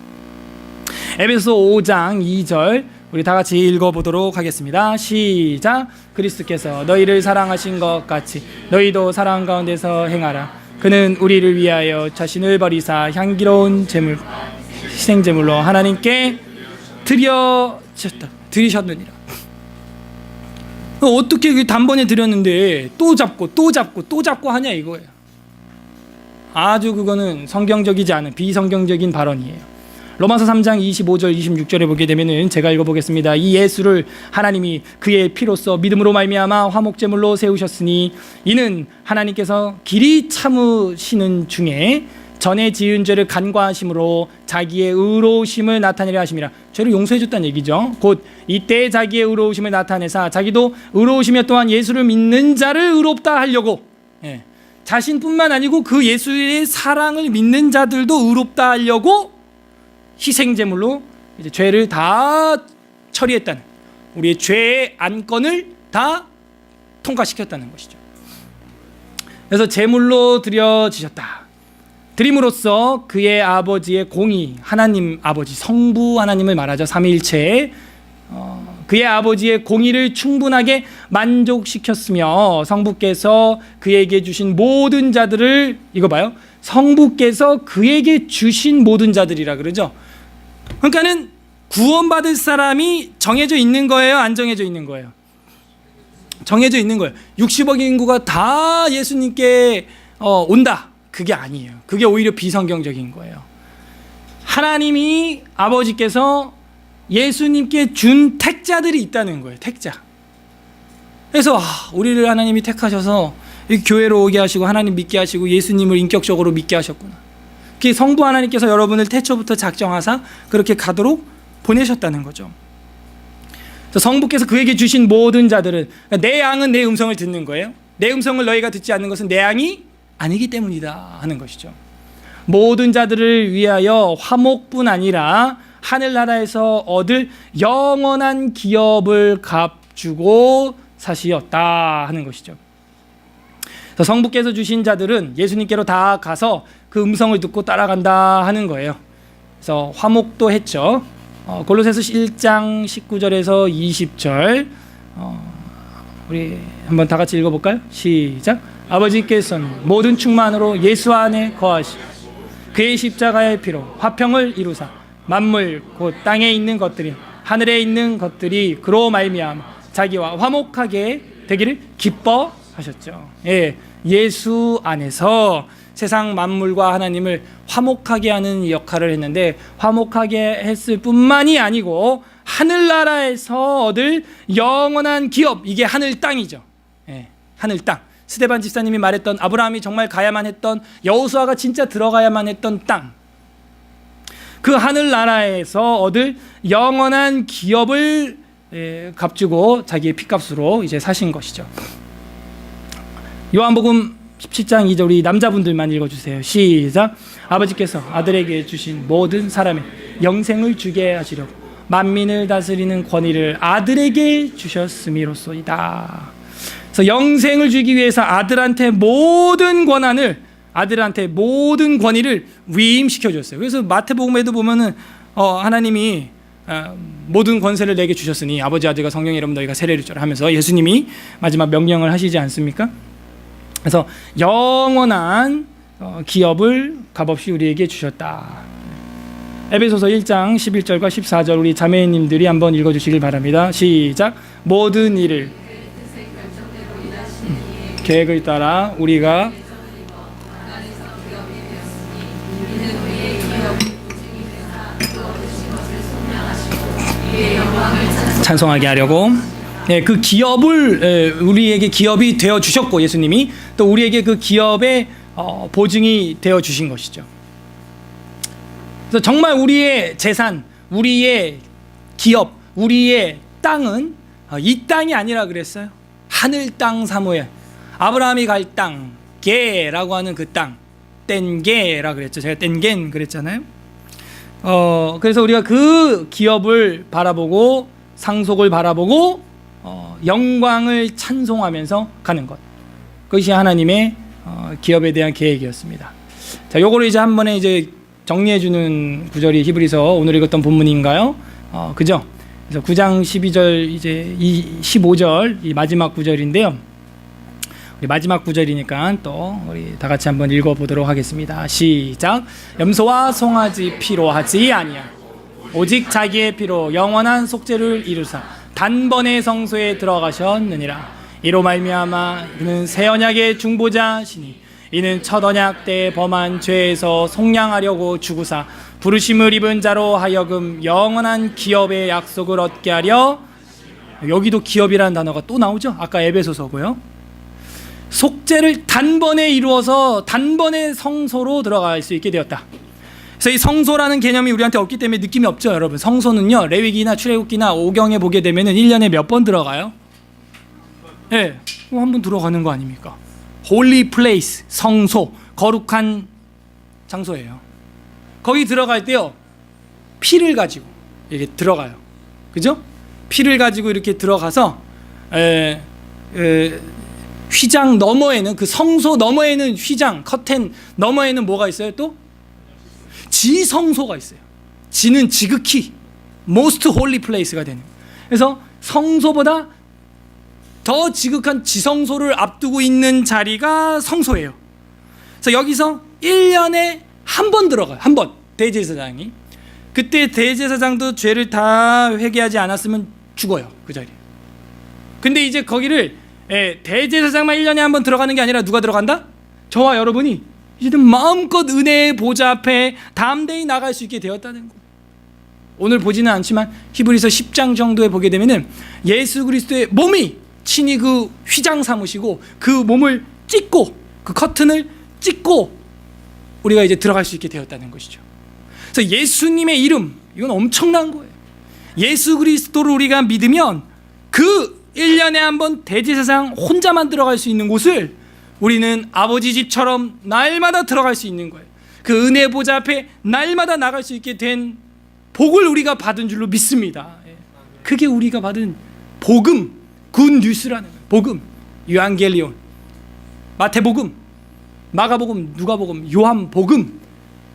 에베소 5장 2절 우리 다 같이 읽어보도록 하겠습니다. 시작. 그리스도께서 너희를 사랑하신 것 같이 너희도 사랑 가운데서 행하라. 그는 우리를 위하여 자신을 버리사 향기로운 제물 희생 제물로 하나님께 드리셨느니라. 어떻게 단번에 드렸는데 또 잡고 하냐 이거예요. 아주 그거는 성경적이지 않은 비성경적인 발언이에요. 로마서 3장 25절 26절에 보게 되면은 제가 읽어보겠습니다. 이 예수를 하나님이 그의 피로써 믿음으로 말미암아 화목제물로 세우셨으니 이는 하나님께서 길이 참으시는 중에 전에 지은 죄를 간과하심으로 자기의 의로우심을 나타내려 하심이라. 죄를 용서해 줬다는 얘기죠. 곧 이때 자기의 의로우심을 나타내사 자기도 의로우시며 또한 예수를 믿는 자를 의롭다 하려고, 자신뿐만 아니고 그 예수의 사랑을 믿는 자들도 의롭다 하려고 희생제물로 이제 죄를 다 처리했다는, 우리의 죄의 안건을 다 통과시켰다는 것이죠. 그래서 제물로 드려지셨다. 드림으로써 그의 아버지의 공의, 하나님 아버지 성부 하나님을 말하죠. 삼위일체. 그의 아버지의 공의를 충분하게 만족시켰으며 성부께서 그에게 주신 모든 자들을, 이거 봐요, 성부께서 그에게 주신 모든 자들이라 그러죠. 그러니까는 구원받을 사람이 정해져 있는 거예요, 안 정해져 있는 거예요? 정해져 있는 거예요. 60억 인구가 다 예수님께 온다, 그게 아니에요. 그게 오히려 비성경적인 거예요. 하나님이 아버지께서 예수님께 준 택자들이 있다는 거예요. 택자. 그래서 우리를 하나님이 택하셔서 교회로 오게 하시고 하나님 믿게 하시고 예수님을 인격적으로 믿게 하셨구나. 그게 성부 하나님께서 여러분을 태초부터 작정하사 그렇게 가도록 보내셨다는 거죠. 성부께서 그에게 주신 모든 자들은, 내 양은 내 음성을 듣는 거예요. 내 음성을 너희가 듣지 않는 것은 내 양이 아니기 때문이다 하는 것이죠. 모든 자들을 위하여 화목뿐 아니라 하늘나라에서 얻을 영원한 기업을 값주고 사시었다 하는 것이죠. 그래서 성부께서 주신 자들은 예수님께로 다 가서 그 음성을 듣고 따라간다 하는 거예요. 그래서 화목도 했죠. 골로새서 1장 19절에서 20절 우리 한번 다 같이 읽어볼까요? 시작. 아버지께서는 모든 충만으로 예수 안에 거하시고 그의 십자가의 피로 화평을 이루사 만물 곧 땅에 있는 것들이 하늘에 있는 것들이 그로 말미암아 자기와 화목하게 되기를 기뻐하셨죠. 예, 예수 안에서 세상 만물과 하나님을 화목하게 하는 역할을 했는데 화목하게 했을 뿐만이 아니고 하늘나라에서 얻을 영원한 기업, 이게 하늘 땅이죠. 예, 하늘 땅. 스데반 집사님이 말했던 아브라함이 정말 가야만 했던, 여호수아가 진짜 들어가야만 했던 땅, 그 하늘나라에서 얻을 영원한 기업을 값주고 자기의 피값으로 이제 사신 것이죠. 요한복음 17장 2절 우리 남자분들만 읽어주세요. 시작. 아버지께서 아들에게 주신 모든 사람의 영생을 주게 하시려고 만민을 다스리는 권위를 아들에게 주셨음이로소이다. 그래서 영생을 주기 위해서 아들한테 모든 권한을, 아들한테 모든 권위를 위임시켜 줬어요. 그래서 마태복음에도 보면은 하나님이 모든 권세를 내게 주셨으니 아버지 아들과 성령의 이름 너희가 세례를 줘라 하면서 예수님이 마지막 명령을 하시지 않습니까? 그래서 영원한 기업을 값없이 우리에게 주셨다. 에베소서 1장 11절과 14절 우리 자매님들이 한번 읽어주시길 바랍니다. 시작. 모든 일을 계획을 따라 우리가 찬송하게 하려고 그 기업을 우리에게 기업이 되어 주셨고 예수님이 또 우리에게 그 기업의 보증이 되어 주신 것이죠. 그래서 정말 우리의 재산, 우리의 기업, 우리의 땅은 이 땅이 아니라 그랬어요. 하늘 땅 사무엘, 아브라함이 갈 땅, 게라고 하는 그 땅, 땐게라 그랬죠. 제가 땐겐 그랬잖아요. 그래서 우리가 그 기업을 바라보고 상속을 바라보고 영광을 찬송하면서 가는 것, 그것이 하나님의 기업에 대한 계획이었습니다. 자, 요거를 이제 한 번에 이제 정리해주는 구절이 히브리서 오늘 읽었던 본문인가요? 그죠? 그래서 9장 12절 이제 15절 이 마지막 구절인데요. 우리 마지막 구절이니까 또 우리 다 같이 한번 읽어보도록 하겠습니다. 시작. 염소와 송아지 피로 하지 아니야. 오직 자기의 피로 영원한 속죄를 이루사 단번에 성소에 들어가셨느니라. 이로 말미암아 그는 새 언약의 중보자시니 이는 첫 언약 때 범한 죄에서 속량하려고 죽으사 부르심을 입은 자로 하여금 영원한 기업의 약속을 얻게 하려. 여기도 기업이라는 단어가 또 나오죠. 아까 에베소서고요. 속죄를 단번에 이루어서 단번에 성소로 들어갈 수 있게 되었다. 그래서 이 성소라는 개념이 우리한테 없기 때문에 느낌이 없죠, 여러분. 성소는요, 레위기나 출애굽기나 오경에 보게 되면은 1년에 몇 번 들어가요? 예, 한 번 들어가는 거 아닙니까? Holy place, 성소, 거룩한 장소예요. 거기 들어갈 때요, 피를 가지고 이렇게 들어가요. 그죠? 피를 가지고 이렇게 들어가서 휘장 너머에는, 그 성소 너머에는, 휘장 커튼 너머에는 뭐가 있어요? 또 지성소가 있어요. 지는 지극히 most holy place가 되는. 그래서 성소보다 더 지극한 지성소를 앞두고 있는 자리가 성소예요. 그래서 여기서 1년에 한 번 들어가요. 한 번. 대제사장이. 그때 대제사장도 죄를 다 회개하지 않았으면 죽어요, 그 자리에. 근데 이제 거기를 대제사장만 1년에 한 번 들어가는 게 아니라 누가 들어간다? 저와 여러분이 이제는 마음껏 은혜의 보좌 앞에 담대히 나갈 수 있게 되었다는 거. 오늘 보지는 않지만 히브리서 10장 정도에 보게 되면은 예수 그리스도의 몸이 친히 그 휘장 삼으시고 그 몸을 찢고 그 커튼을 찢고 우리가 이제 들어갈 수 있게 되었다는 것이죠. 그래서 예수님의 이름, 이건 엄청난 거예요. 예수 그리스도를 우리가 믿으면 그 1년에 한 번 대제사장 혼자만 들어갈 수 있는 곳을 우리는 아버지 집처럼 날마다 들어갈 수 있는 거예요. 그 은혜 보좌 앞에 날마다 나갈 수 있게 된 복을 우리가 받은 줄로 믿습니다. 그게 우리가 받은 복음, 굿 뉴스라는 거예요. 복음, 유앙겔리온, 마태복음, 마가복음, 누가복음, 요한복음,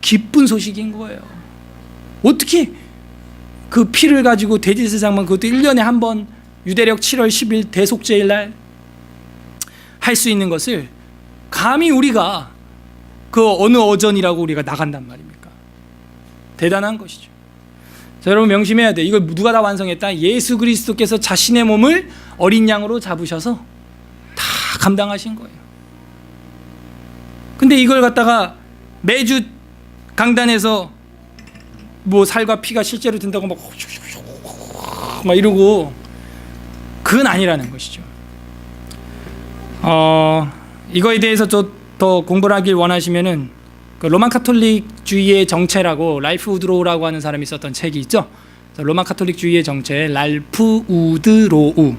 기쁜 소식인 거예요. 어떻게 그 피를 가지고 대제사장만 그것도 1년에 한 번 유대력 7월 10일 대속죄일 날 할 수 있는 것을 감히 우리가 그 어느 어전이라고 우리가 나간단 말입니까? 대단한 것이죠. 자, 여러분 명심해야 돼. 이걸 누가 다 완성했다? 예수 그리스도께서 자신의 몸을 어린 양으로 잡으셔서 다 감당하신 거예요. 근데 이걸 갖다가 매주 강단에서 뭐 살과 피가 실제로 든다고 막 이러고 그건 아니라는 것이죠. 이거에 대해서 더 공부를 하길 원하시면은 그 로만 카톨릭주의의 정체라고 랄프 우드로우라고 하는 사람이 썼던 책이 있죠. 로만 카톨릭주의의 정체, 랄프 우드로우.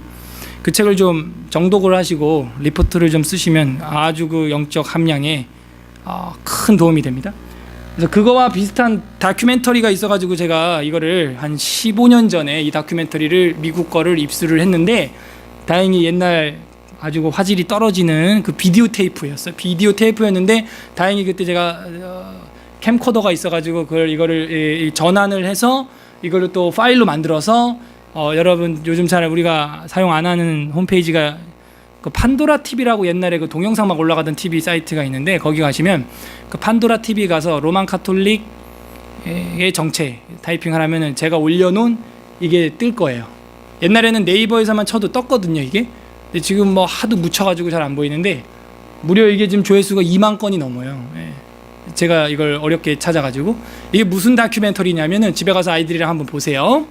그 책을 좀 정독을 하시고 리포트를 좀 쓰시면 아주 그 영적 함량에 큰 도움이 됩니다. 그래서 그거와 비슷한 다큐멘터리가 있어가지고 제가 이거를 한 15년 전에 이 다큐멘터리를 미국 거를 입수를 했는데 다행히 옛날 아주 화질이 떨어지는 그 비디오 테이프였어요. 비디오 테이프였는데 다행히 그때 제가 캠코더가 있어가지고 이거를 전환을 해서 이거를 또 파일로 만들어서 여러분 요즘 잘 우리가 사용 안 하는 홈페이지가 그 판도라 TV라고 옛날에 그 동영상 막 올라가던 TV 사이트가 있는데 거기 가시면 그 판도라 TV 가서 로만 카톨릭의 정체 타이핑하면은 제가 올려놓은 이게 뜰 거예요. 옛날에는 네이버에서만 쳐도 떴거든요 이게. 근데 지금 뭐 하도 묻혀가지고 잘 안 보이는데 무려 이게 지금 조회수가 2만 건이 넘어요. 예. 제가 이걸 어렵게 찾아가지고 이게 무슨 다큐멘터리냐면은 집에 가서 아이들이랑 한번 보세요.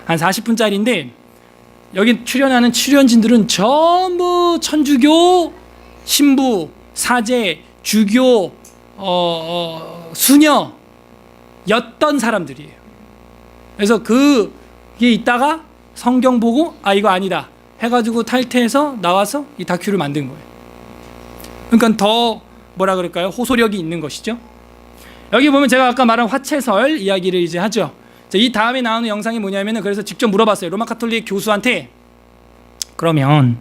한 40분짜리인데 여기 출연하는 출연진들은 전부 천주교, 신부, 사제, 주교, 수녀였던 사람들이에요. 그래서 그게 있다가 성경 보고 이거 아니다 해가지고 탈퇴해서 나와서 이 다큐를 만든 거예요. 그러니까 더 뭐라 그럴까요? 호소력이 있는 것이죠. 여기 보면 제가 아까 말한 화채설 이야기를 이제 하죠. 자, 이 다음에 나오는 영상이 뭐냐면은 그래서 직접 물어봤어요. 로마 카톨릭 교수한테 그러면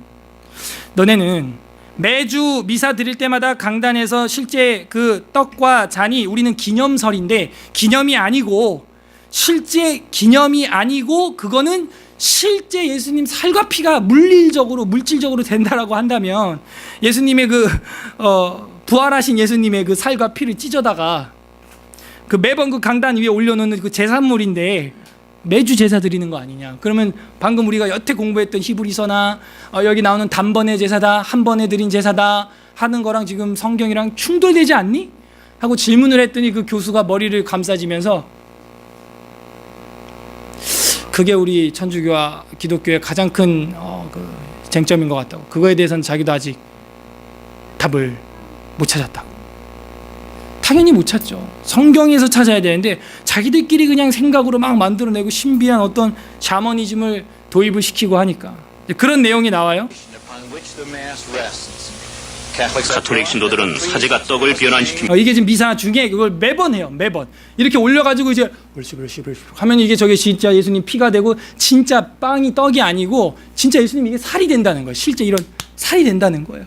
너네는 매주 미사 드릴 때마다 강단에서 실제 그 떡과 잔이 우리는 기념설인데 기념이 아니고 실제 기념이 아니고 그거는 실제 예수님 살과 피가 물질적으로 된다라고 한다면 예수님의 그 부활하신 예수님의 그 살과 피를 찢어다가 그 매번 그 강단 위에 올려놓는 그 제산물인데 매주 제사 드리는 거 아니냐? 그러면 방금 우리가 여태 공부했던 히브리서나 여기 나오는 단번에 제사다, 한 번에 드린 제사다 하는 거랑 지금 성경이랑 충돌되지 않니? 하고 질문을 했더니 그 교수가 머리를 감싸지면서 그게 우리 천주교와 기독교의 가장 큰 그 쟁점인 것 같다고. 그거에 대해서는 자기도 아직 답을 못 찾았다고. 당연히 못 찾죠. 성경에서 찾아야 되는데 자기들끼리 그냥 생각으로 막 만들어내고 신비한 어떤 샤머니즘을 도입을 시키고 하니까 그런 내용이 나와요. 가톨릭 신도들은 사제가 떡을 변환시킵니다. 이게 지금 미사 중에 그걸 매번 해요. 매번 이렇게 올려가지고 이제 벌시 하면 이게 저게 진짜 예수님 피가 되고 진짜 빵이 떡이 아니고 진짜 예수님 이게 살이 된다는 거예요. 실제 이런 살이 된다는 거예요.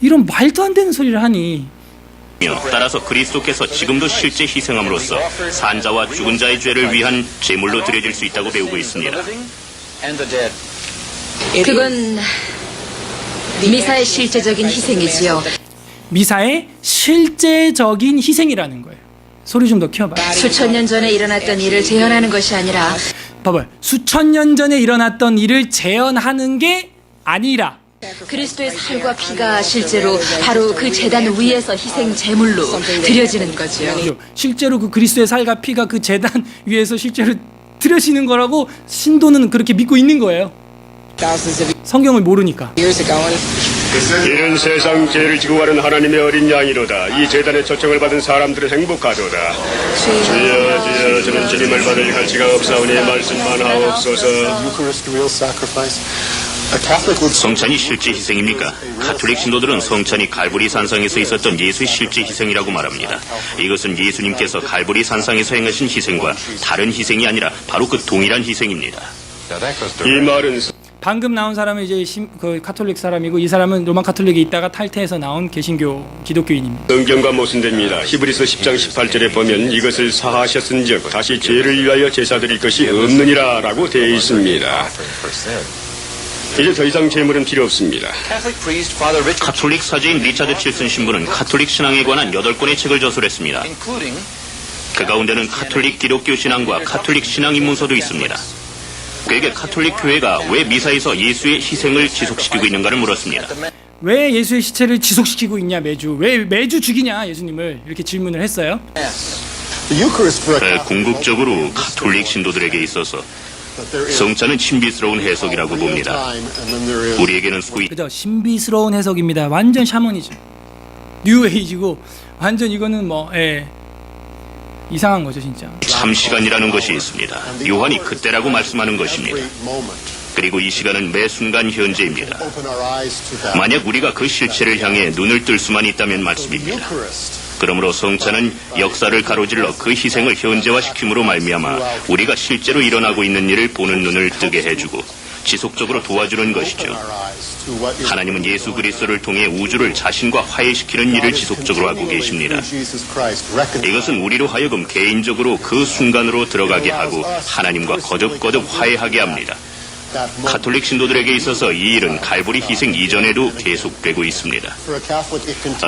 이런 말도 안 되는 소리를 하니 따라서 그리스도께서 지금도 실제 희생함으로써 산자와 죽은 자의 죄를 위한 제물로 드려질 수 있다고 배우고 있습니다. 그건 미사의 실제적인 희생이지요. 미사의 실제적인 희생이라는 거예요. 소리 좀 더 키워봐요. 수천 년 전에 일어났던 일을 재현하는 것이 아니라 봐봐요. 수천 년 전에 일어났던 일을 재현하는 게 아니라 그리스도의 살과 피가 실제로 바로 그 제단 위에서 희생 제물로 드려지는 거죠. 실제로 그 그리스도의 살과 피가 그 제단 위에서 실제로 드려지는 거라고 신도는 그렇게 믿고 있는 거예요. 성경을 모르니까. 이는 세상 죄를 지고 가는 하나님의 어린 양이로다. 이 제단의 초청을 받은 사람들은 행복하도다. 주여 저는 주님을 받을 가치가 없사오니 말씀만 하옵소서. 성찬이 실제 희생입니까? 가톨릭 신도들은 성찬이 갈보리 산상에서 있었던 예수의 실제 희생이라고 말합니다. 이것은 예수님께서 갈보리 산상에서 행하신 희생과 다른 희생이 아니라 바로 그 동일한 희생입니다. 이 말은 방금 나온 사람은 이제 그 가톨릭 사람이고 이 사람은 로마 가톨릭에 있다가 탈퇴해서 나온 개신교 기독교인입니다. 성경과 모순됩니다. 히브리서 10장 18절에 보면 이것을 사하셨은즉 다시 죄를 위하여 제사 드릴 것이 없느니라 라고 되어 있습니다. 이제 더 이상 제물은 필요 없습니다. 가톨릭 사제인 리차드 칠슨 신부는 가톨릭 신앙에 관한 8권의 책을 저술했습니다. 그 가운데는 가톨릭 기독교 신앙과 가톨릭 신앙 입문서도 있습니다. 그에게 가톨릭 교회가 왜 미사에서 예수의 희생을 지속시키고 있는가를 물었습니다. 왜 예수의 시체를 지속시키고 있냐 매주 왜 매주 죽이냐 예수님을 이렇게 질문을 했어요. 궁극적으로 가톨릭 신도들에게 있어서 성찬은 신비스러운 해석이라고 봅니다. 우리에게는 소위 그죠? 신비스러운 해석입니다. 완전 샤머니즘, 뉴에이지고 완전 이거는 뭐 이상한 거죠 진짜. 참 시간이라는 것이 있습니다. 요한이 그때라고 말씀하는 것입니다. 그리고 이 시간은 매 순간 현재입니다. 만약 우리가 그 실체를 향해 눈을 뜰 수만 있다면 말씀입니다. 그러므로 성찬은 역사를 가로질러 그 희생을 현재화시킴으로 말미암아 우리가 실제로 일어나고 있는 일을 보는 눈을 뜨게 해주고 지속적으로 도와주는 것이죠. 하나님은 예수 그리스도를 통해 우주를 자신과 화해시키는 일을 지속적으로 하고 계십니다. 이것은 우리로 하여금 개인적으로 그 순간으로 들어가게 하고 하나님과 거듭거듭 화해하게 합니다. 가톨릭 신도들에게 있어서 이 일은 갈보리 희생 이전에도 계속되고 있습니다.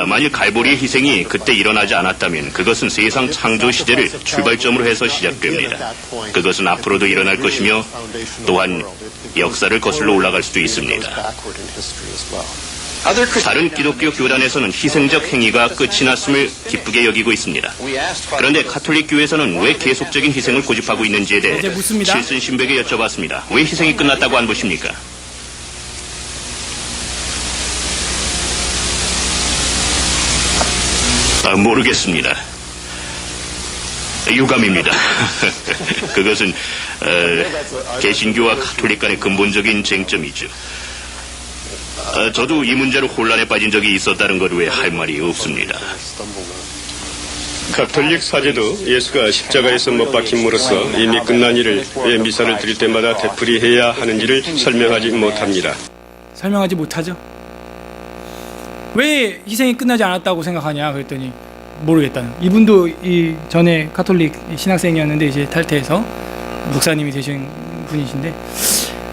만일 갈보리의 희생이 그때 일어나지 않았다면 그것은 세상 창조 시대를 출발점으로 해서 시작됩니다. 그것은 앞으로도 일어날 것이며 또한 역사를 거슬러 올라갈 수도 있습니다. 다른 기독교 교단에서는 희생적 행위가 끝이 났음을 기쁘게 여기고 있습니다. 그런데 가톨릭 교회에서는 왜 계속적인 희생을 고집하고 있는지에 대해 이제 묻습니다. 칠슨 신부에게 여쭤봤습니다. 왜 희생이 끝났다고 안 보십니까? 모르겠습니다. 유감입니다. 그것은 개신교와 가톨릭 간의 근본적인 쟁점이죠. 저도 이 문제로 혼란에 빠진 적이 있었다는 것 외에 할 말이 없습니다. 가톨릭 사제도 예수가 십자가에서 못 박힘으로써 이미 끝난 일을 왜 미사를 드릴 때마다 되풀이해야 하는지를 설명하지 못합니다. 설명하지 못하죠. 왜 희생이 끝나지 않았다고 생각하냐 그랬더니 모르겠다는. 이분도 이 전에 가톨릭 신학생이었는데 이제 탈퇴해서 목사님이 되신 분이신데,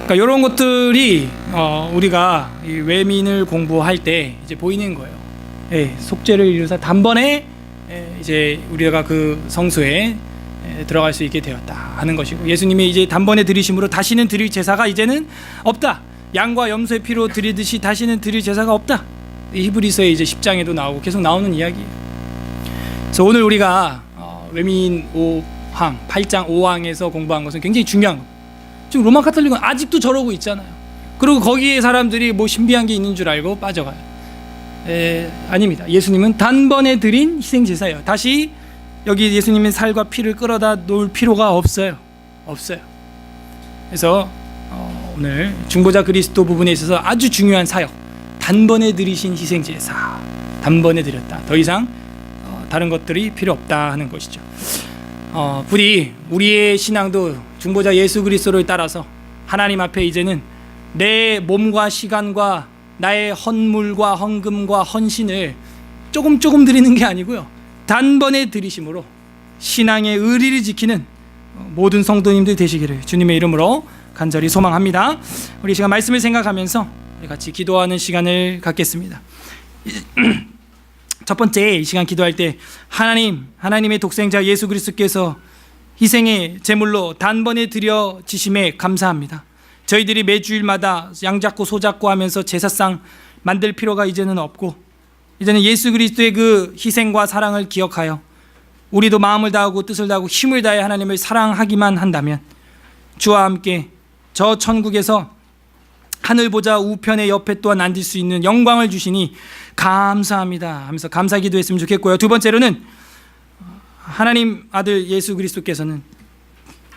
그러니까 이런 것들이 우리가 이 외민을 공부할 때 이제 보이는 거예요. 속죄를 이루사 단번에 이제 우리가 그 성소에 들어갈 수 있게 되었다 하는 것이고, 예수님이 이제 단번에 드리심으로 다시는 드릴 제사가 이제는 없다. 양과 염소의 피로 드리듯이 다시는 드릴 제사가 없다. 히브리서의 이제 10장에도 나오고 계속 나오는 이야기예요. 그래서 오늘 우리가 외민 5항, 8장 5항에서 공부한 것은 굉장히 중요한 거예요. 지금 로마 가톨릭은 아직도 저러고 있잖아요. 그리고 거기에 사람들이 뭐 신비한 게 있는 줄 알고 빠져가요. 아닙니다. 예수님은 단번에 드린 희생제사예요. 다시 여기 예수님의 살과 피를 끌어다 놓을 필요가 없어요. 없어요. 그래서 오늘 중보자 그리스도 부분에 있어서 아주 중요한 사역, 단번에 드리신 희생제사, 단번에 드렸다. 더 이상 다른 것들이 필요 없다 하는 것이죠. 부디 우리의 신앙도 중보자 예수 그리스도를 따라서 하나님 앞에 이제는 내 몸과 시간과 나의 헌물과 헌금과 헌신을 조금 드리는 게 아니고요, 단번에 드리심으로 신앙의 의리를 지키는 모든 성도님들 되시기를 주님의 이름으로 간절히 소망합니다. 우리 시간 말씀을 생각하면서 같이 기도하는 시간을 갖겠습니다. 첫 번째, 이 시간 기도할 때 하나님의 독생자 예수 그리스도께서 희생의 제물로 단번에 드려지심에 감사합니다. 저희들이 매주일마다 양잡고 소잡고 하면서 제사상 만들 필요가 이제는 없고, 이제는 예수 그리스도의 그 희생과 사랑을 기억하여 우리도 마음을 다하고 뜻을 다하고 힘을 다해 하나님을 사랑하기만 한다면 주와 함께 저 천국에서 하늘 보자 우편의 옆에 또한 앉을 수 있는 영광을 주시니 감사합니다 하면서 감사 기도했으면 좋겠고요. 두 번째로는 하나님 아들 예수 그리스도께서는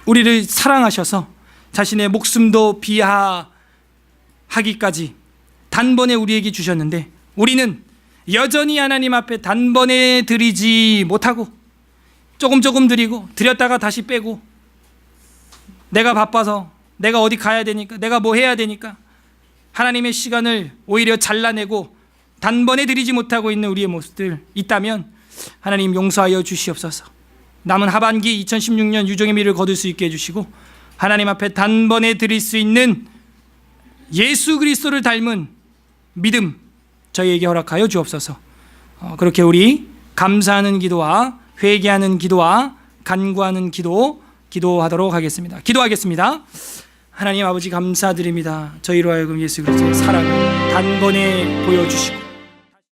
우리를 사랑하셔서 자신의 목숨도 비하 하기까지 단번에 우리에게 주셨는데 우리는 여전히 하나님 앞에 단번에 드리지 못하고 조금 드리고 드렸다가 다시 빼고 내가 바빠서 내가 어디 가야 되니까 내가 뭐 해야 되니까 하나님의 시간을 오히려 잘라내고 단번에 드리지 못하고 있는 우리의 모습들 있다면 하나님 용서하여 주시옵소서. 남은 하반기 2016년 유종의 미를 거둘 수 있게 해주시고 하나님 앞에 단번에 드릴 수 있는 예수 그리스도를 닮은 믿음 저희에게 허락하여 주옵소서. 그렇게 우리 감사하는 기도와 회개하는 기도와 간구하는 기도하도록 하겠습니다. 기도하겠습니다. 하나님 아버지 감사드립니다. 저희로 하여금 예수 그리스도의 사랑을 단번에 보여주시고